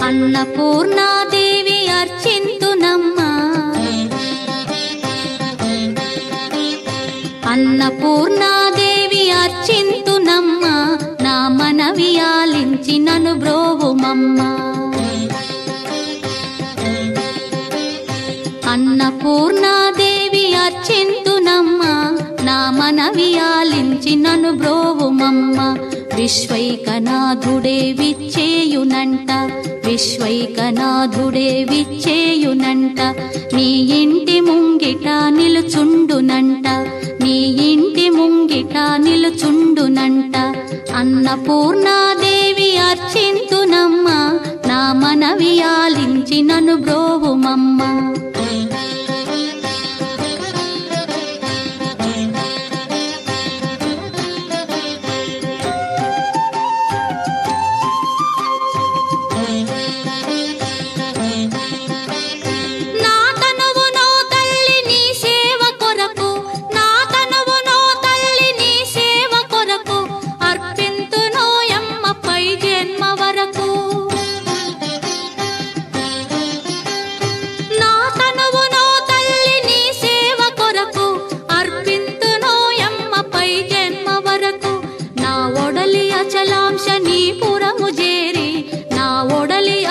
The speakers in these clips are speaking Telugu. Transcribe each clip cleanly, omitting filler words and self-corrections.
అన్నపూర్ణాదేవి అర్చింతునమ్మా, అన్నపూర్ణాదేవి అర్చింతునమ్మా, నా మనవి ఆలించి నన్ను బ్రోవుమమ్మా. అన్నపూర్ణాదేవి అర్చింతునమ్మా, నా మనవి ఆలించి నన్ను బ్రోవుమమ్మా. విశ్వైకనాథుడే విచ్చేయునంట, విశ్వైకనాథుడే విచ్చేయునంట, నీ ఇంటి ముంగిట నిలుచుండునంట, నీ ఇంటి ముంగిట నిలుచుండునంట. అన్నపూర్ణాదేవి అర్చింతునమ్మా, నా మనవి ఆలించి నన్ను బ్రోవుమమ్మా.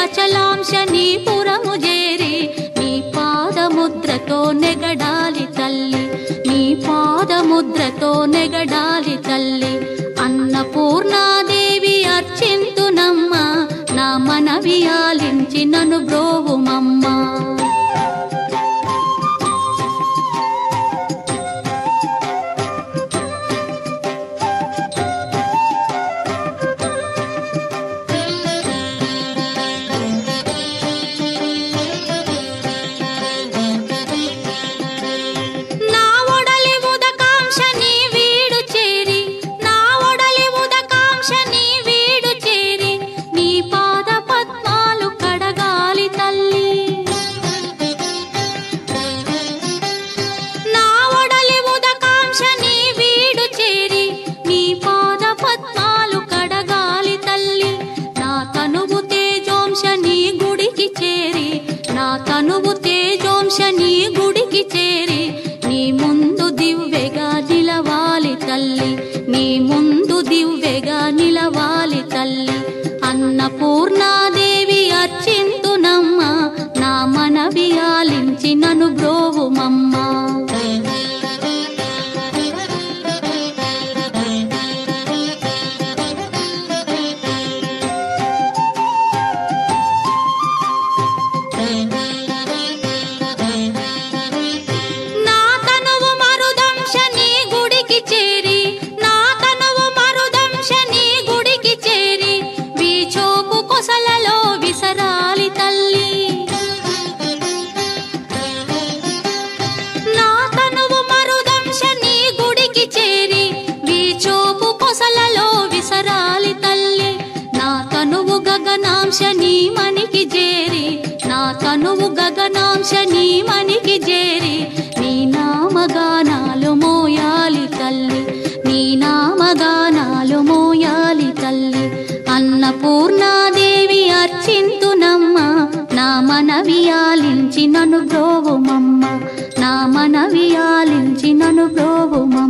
అచలాంశనీపురము చేరి నీ పాదముద్రతో నెగడాలి తల్లి, నీ పాదముద్రతో నెగడాలి తల్లి. అన్నపూర్ణాదేవి అర్చింతునమ్మా, నా మనవి ఆలించి నన్ను బ్రోవుమమ్మా. తనువు తేజోంశని గుడికి చేరి నీ ముందు దివ్వెగా నిలవాలి తల్లి, నీ ముందు దివ్వెగా నిలవాలి తల్లి. అన్నపూర్ణాదేవి అర్చింతునమ్మా, నా మనవి ఆలించి నన్ను బ్రోవుమమ్మా. గగనాంశని మనికి చేరి, నా తనువు గగనాంశని మనికి చేరి నీ నామగానాలు మోయాలి తల్లి, నీ నామగానాలు మోయాలి తల్లి. అన్నపూర్ణాదేవి అర్చింతునమ్మా, నా మనవి ఆలించి నన్ను బ్రోవుమమ్మా, నా మనవి ఆలించి నన్ను బ్రోవుమమ్మా.